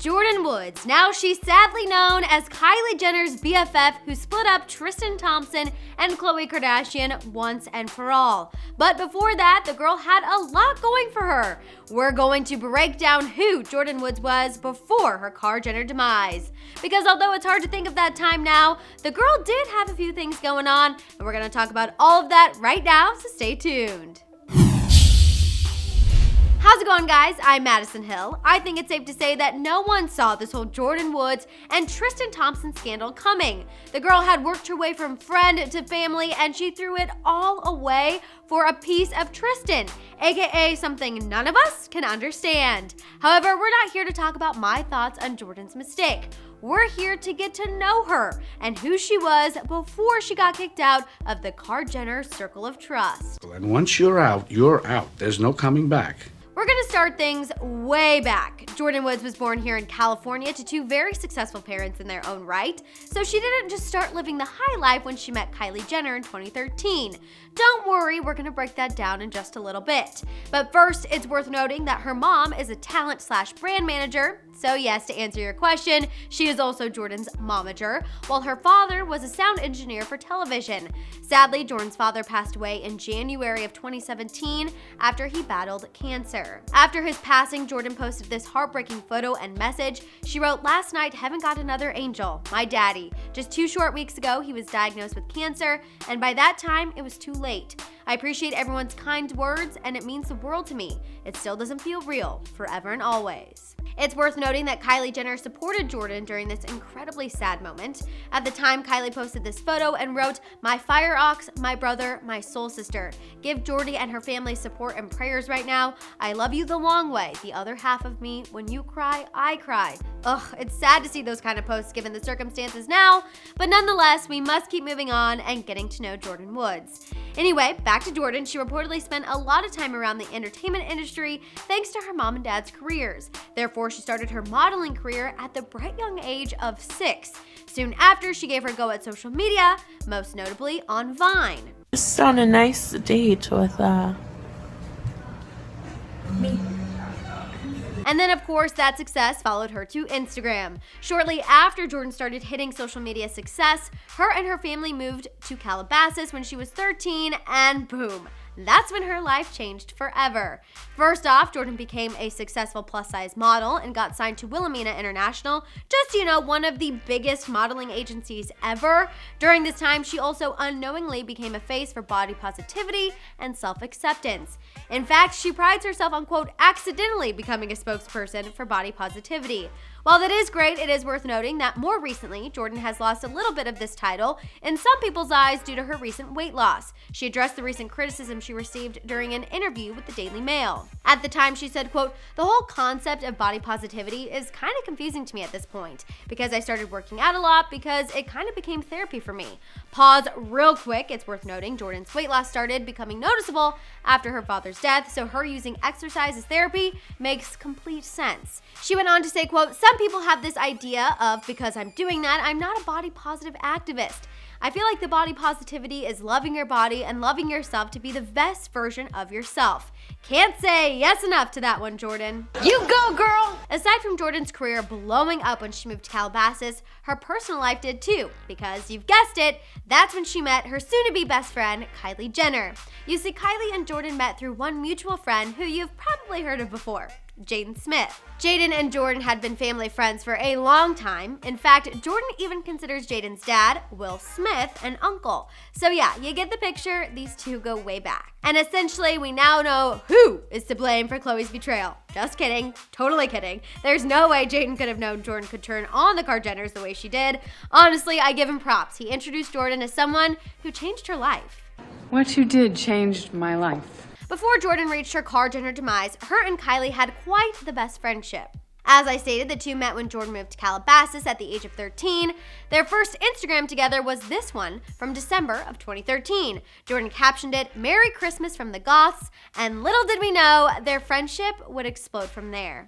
Jordyn Woods. Now she's sadly known as Kylie Jenner's BFF, who split up Tristan Thompson and Khloe Kardashian once and for all. But before that, the girl had a lot going for her. We're going to break down who Jordyn Woods was before her Kylie Jenner demise. Because although it's hard to think of that time now, the girl did have a few things going on, and we're going to talk about all of that right now, so stay tuned. How's it going, guys? I'm Madison Hill. I think it's safe to say that no one saw this whole Jordyn Woods and Tristan Thompson scandal coming. The girl had worked her way from friend to family, and she threw it all away for a piece of Tristan, aka something none of us can understand. However, we're not here to talk about my thoughts on Jordyn's mistake. We're here to get to know her and who she was before she got kicked out of the Kylie Jenner circle of trust. And once you're out, you're out. There's no coming back. We're gonna start things way back. Jordyn Woods was born here in California to two very successful parents in their own right, so she didn't just start living the high life when she met Kylie Jenner in 2013. Don't worry, we're gonna break that down in just a little bit. But first, it's worth noting that her mom is a talent/brand manager. So yes, to answer your question, she is also Jordyn's momager, while her father was a sound engineer for television. Sadly, Jordyn's father passed away in January of 2017 after he battled cancer. After his passing, Jordyn posted this heartbreaking photo and message. She wrote, "Last night, heaven got another angel, my daddy. Just 2 short weeks ago, he was diagnosed with cancer, and by that time, it was too late. I appreciate everyone's kind words, and it means the world to me. It still doesn't feel real, forever and always." It's worth noting that Kylie Jenner supported Jordyn during this incredibly sad moment. At the time, Kylie posted this photo and wrote, "My fire ox, my brother, my soul sister. Give Jordyn and her family support and prayers right now. I love you the long way, the other half of me. When you cry, I cry." Ugh, it's sad to see those kind of posts given the circumstances now, but nonetheless, we must keep moving on and getting to know Jordyn Woods. Anyway, back to Jordyn. She reportedly spent a lot of time around the entertainment industry thanks to her mom and dad's careers. Therefore, she started her modeling career at the bright young age of 6. Soon after, she gave her go at social media, most notably on Vine. Just on a nice date with me. And then, of course, that success followed her to Instagram. Shortly after Jordyn started hitting social media success, her and her family moved to Calabasas when she was 13, and boom, that's when her life changed forever. First off, Jordyn became a successful plus-size model and got signed to Wilhelmina International, just, one of the biggest modeling agencies ever. During this time, she also unknowingly became a face for body positivity and self-acceptance. In fact, she prides herself on, quote, accidentally becoming a spokesperson for body positivity. While that is great, it is worth noting that more recently, Jordyn has lost a little bit of this title in some people's eyes due to her recent weight loss. She addressed the recent criticism she received during an interview with the Daily Mail. At the time, she said, quote, "The whole concept of body positivity is kind of confusing to me at this point because I started working out a lot because it kind of became therapy for me." Pause real quick. It's worth noting Jordyn's weight loss started becoming noticeable after her father's death, so her using exercise as therapy makes complete sense. She went on to say, quote, "Some people have this idea of because I'm doing that, I'm not a body positive activist. I feel like the body positivity is loving your body and loving yourself to be the best version of yourself." Can't say yes enough to that one, Jordyn. You go, girl! Aside from Jordyn's career blowing up when she moved to Calabasas, her personal life did too, because you've guessed it, that's when she met her soon-to-be best friend, Kylie Jenner. You see, Kylie and Jordyn met through one mutual friend who you've probably heard of before, Jaden Smith. Jaden and Jordyn had been family friends for a long time. In fact, Jordyn even considers Jaden's dad, Will Smith, an uncle. So yeah, you get the picture, these two go way back. And essentially, we now know who is to blame for Khloe's betrayal. Just kidding, totally kidding. There's no way Jaden could have known Jordyn could turn on the Kylie Jenners the way she did. Honestly, I give him props. He introduced Jordyn as someone who changed her life. What you did changed my life. Before Jordyn reached her Kylie Jenner demise, her and Kylie had quite the best friendship. As I stated, the two met when Jordyn moved to Calabasas at the age of 13. Their first Instagram together was this one from December of 2013. Jordyn captioned it, "Merry Christmas from the Goths," and little did we know, their friendship would explode from there.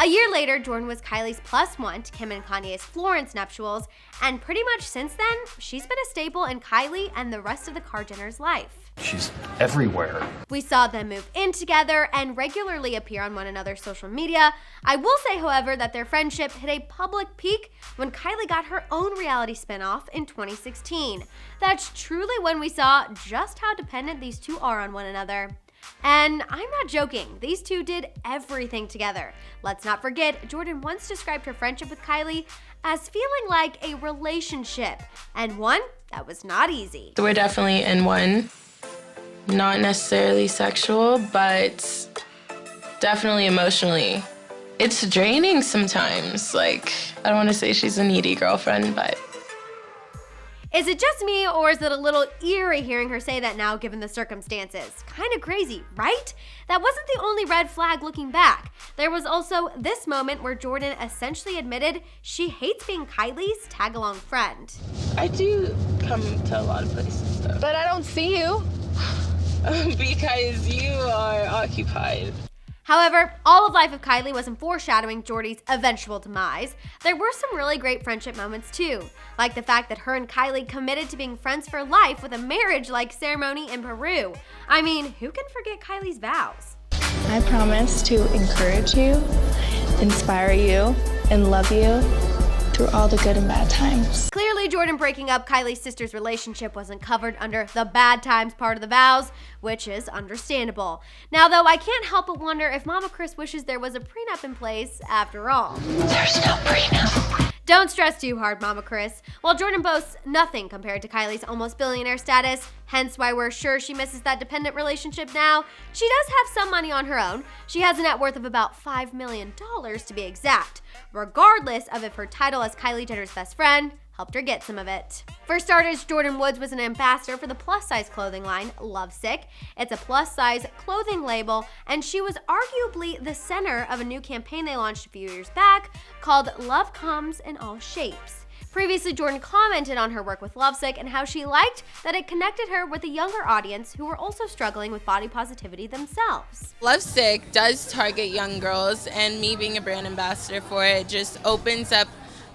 A year later, Jordyn was Kylie's +1 to Kim and Kanye's Florence nuptials, and pretty much since then, she's been a staple in Kylie and the rest of the Kardashians' life. She's everywhere. We saw them move in together and regularly appear on one another's social media. I will say, however, that their friendship hit a public peak when Kylie got her own reality spinoff in 2016. That's truly when we saw just how dependent these two are on one another. And I'm not joking, these two did everything together. Let's not forget, Jordyn once described her friendship with Kylie as feeling like a relationship, and one that was not easy. We're definitely in one. Not necessarily sexual, but definitely emotionally. It's draining sometimes. Like, I don't want to say she's a needy girlfriend, but... Is it just me, or is it a little eerie hearing her say that now given the circumstances? Kind of crazy, right? That wasn't the only red flag looking back. There was also this moment where Jordyn essentially admitted she hates being Kylie's tag-along friend. I do come to a lot of places, though. But I don't see you. Because you are occupied. However, all of Life of Kylie wasn't foreshadowing Jordyn's eventual demise. There were some really great friendship moments too, like the fact that her and Kylie committed to being friends for life with a marriage-like ceremony in Peru. I mean, who can forget Kylie's vows? I promise to encourage you, inspire you, and love you through all the good and bad times. Clearly, Jordyn breaking up Kylie's sister's relationship wasn't covered under the bad times part of the vows, which is understandable. Now, though, I can't help but wonder if Mama Kris wishes there was a prenup in place after all. There's no prenup. Don't stress too hard, Mama Kris. While Jordyn boasts nothing compared to Kylie's almost billionaire status, hence why we're sure she misses that dependent relationship now, she does have some money on her own. She has a net worth of about $5 million to be exact, regardless of if her title as Kylie Jenner's best friend helped her get some of it. For starters, Jordyn Woods was an ambassador for the plus-size clothing line, Lovesick. It's a plus-size clothing label, and she was arguably the center of a new campaign they launched a few years back called Love Comes in All Shapes. Previously, Jordyn commented on her work with Lovesick and how she liked that it connected her with a younger audience who were also struggling with body positivity themselves. Lovesick does target young girls, and me being a brand ambassador for it just opens up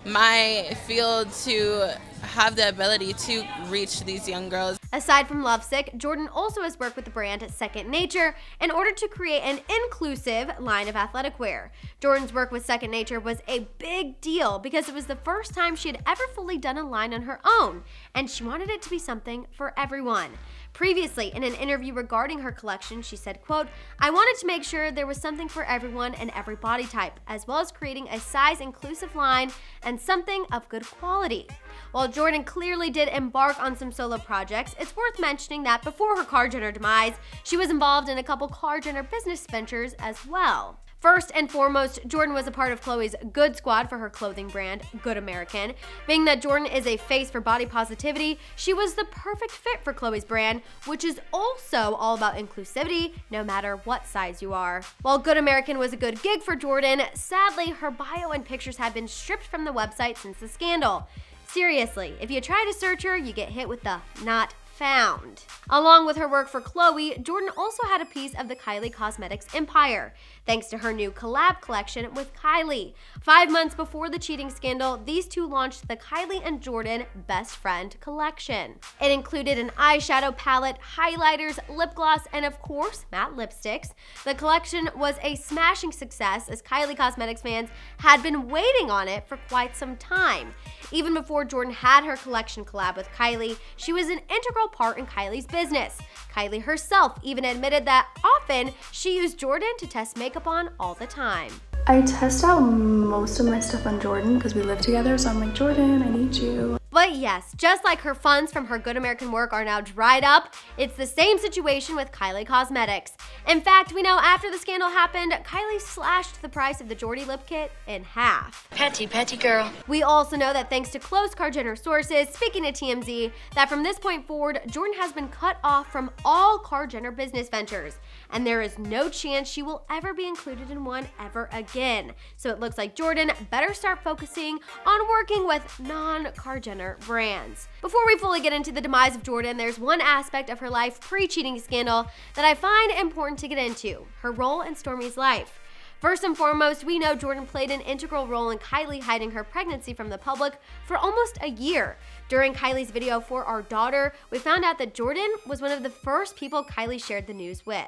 my field to have the ability to reach these young girls. Aside from Lovesick, Jordyn also has worked with the brand Second Nature in order to create an inclusive line of athletic wear. Jordyn's work with Second Nature was a big deal because it was the first time she had ever fully done a line on her own, and she wanted it to be something for everyone. Previously, in an interview regarding her collection, she said, quote, "I wanted to make sure there was something for everyone and every body type, as well as creating a size-inclusive line and something of good quality." While Jordyn clearly did embark on some solo projects, it's worth mentioning that before her Kardashian Jenner demise, she was involved in a couple Kardashian Jenner business ventures as well. First and foremost, Jordyn was a part of Khloe's Good Squad for her clothing brand, Good American. Being that Jordyn is a face for body positivity, she was the perfect fit for Khloe's brand, which is also all about inclusivity, no matter what size you are. While Good American was a good gig for Jordyn, sadly, her bio and pictures have been stripped from the website since the scandal. Seriously, if you try to search her, you get hit with the not found. Along with her work for Khloe, Jordyn also had a piece of the Kylie Cosmetics empire, thanks to her new collab collection with Kylie. 5 months before the cheating scandal, these two launched the Kylie and Jordyn Best Friend collection. It included an eyeshadow palette, highlighters, lip gloss, and of course, matte lipsticks. The collection was a smashing success as Kylie Cosmetics fans had been waiting on it for quite some time. Even before Jordyn had her collection collab with Kylie, she was an integral part in Kylie's business. Kylie herself even admitted that often she used Jordyn to test makeup on all the time. I test out most of my stuff on Jordyn because we live together, so I'm like, Jordyn, I need you. But yes, just like her funds from her Good American work are now dried up, it's the same situation with Kylie Cosmetics. In fact, we know after the scandal happened, Kylie slashed the price of the Jordie lip kit in half. Petty girl. We also know that thanks to close Kardashian Jenner sources, speaking to TMZ, that from this point forward, Jordyn has been cut off from all Kardashian Jenner business ventures, and there is no chance she will ever be included in one ever again. So it looks like Jordyn better start focusing on working with non-Kardashian Jenner brands. Before we fully get into the demise of Jordyn, there's one aspect of her life pre-cheating scandal that I find important to get into: her role in Stormi's life. First and foremost, we know Jordyn played an integral role in Kylie hiding her pregnancy from the public for almost a year. During Kylie's video for Our Daughter, we found out that Jordyn was one of the first people Kylie shared the news with.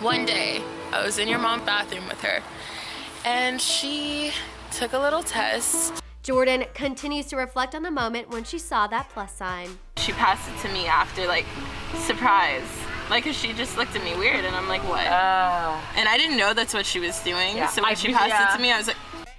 One day, I was in your mom's bathroom with her, and she took a little test. Jordyn continues to reflect on the moment when she saw that plus sign. She passed it to me after, like, surprise. Like, 'cause she just looked at me weird, and I'm like, what? And I didn't know that's what she was doing, so when she passed it to me, I was like...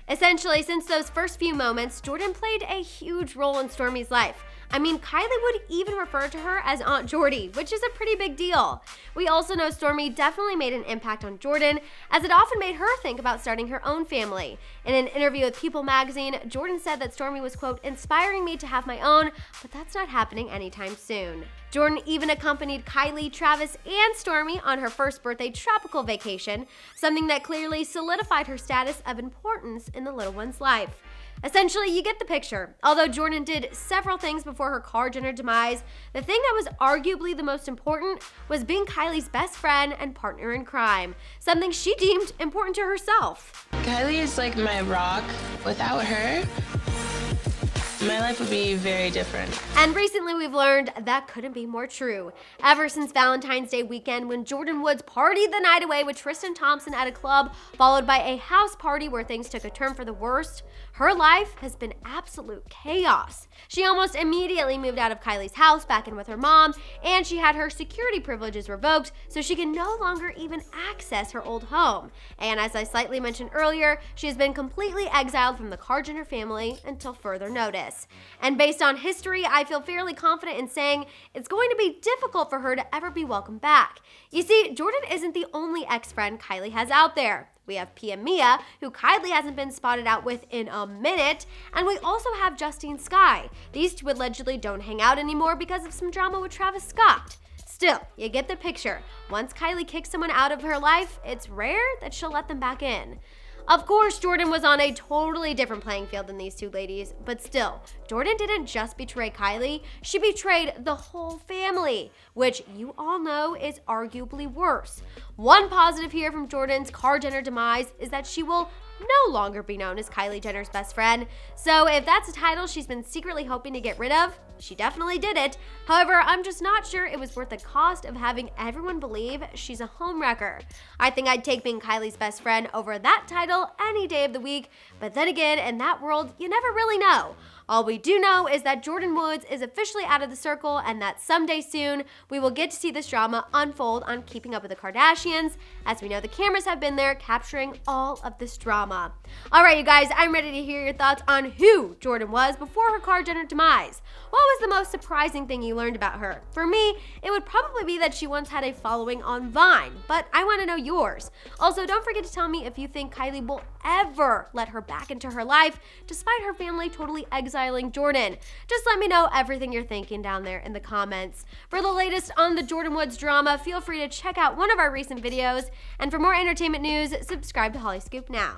Essentially, since those first few moments, Jordyn played a huge role in Stormi's life. I mean, Kylie would even refer to her as Aunt Jordy, which is a pretty big deal. We also know Stormi definitely made an impact on Jordyn, as it often made her think about starting her own family. In an interview with People magazine, Jordyn said that Stormi was, quote, inspiring me to have my own, but that's not happening anytime soon. Jordyn even accompanied Kylie, Travis, and Stormi on her first birthday tropical vacation, something that clearly solidified her status of importance in the little one's life. Essentially, you get the picture. Although Jordyn did several things before her car Jenner demise, the thing that was arguably the most important was being Kylie's best friend and partner in crime, something she deemed important to herself. Kylie is like my rock. Without her, my life would be very different. And recently we've learned that couldn't be more true. Ever since Valentine's Day weekend, when Jordyn Woods partied the night away with Tristan Thompson at a club, followed by a house party where things took a turn for the worst, her life has been absolute chaos. She almost immediately moved out of Kylie's house back in with her mom, and she had her security privileges revoked so she can no longer even access her old home. And as I slightly mentioned earlier, she has been completely exiled from the Jenner family until further notice. And based on history, I feel fairly confident in saying it's going to be difficult for her to ever be welcomed back. You see, Jordyn isn't the only ex-friend Kylie has out there. We have Pia Mia, who Kylie hasn't been spotted out with in a minute, and we also have Justine Skye. These two allegedly don't hang out anymore because of some drama with Travis Scott. Still, you get the picture. Once Kylie kicks someone out of her life, it's rare that she'll let them back in. Of course, Jordyn was on a totally different playing field than these two ladies, but still, Jordyn didn't just betray Kylie, she betrayed the whole family, which you all know is arguably worse. One positive here from Jordyn's Jenner demise is that she will no longer be known as Kylie Jenner's best friend. So if that's a title she's been secretly hoping to get rid of, she definitely did it. However, I'm just not sure it was worth the cost of having everyone believe she's a homewrecker. I think I'd take being Kylie's best friend over that title any day of the week, but then again, in that world, you never really know. All we do know is that Jordyn Woods is officially out of the circle and that someday soon we will get to see this drama unfold on Keeping Up with the Kardashians, as we know the cameras have been there capturing all of this drama. Alright you guys, I'm ready to hear your thoughts on who Jordyn was before her Jenner demise. What was the most surprising thing you learned about her? For me, it would probably be that she once had a following on Vine, but I want to know yours. Also, don't forget to tell me if you think Kylie will ever let her back into her life, despite her family totally exiling Jordyn. Just let me know everything you're thinking down there in the comments. For the latest on the Jordyn Woods drama, feel free to check out one of our recent videos, and for more entertainment news, subscribe to Hollyscoop now.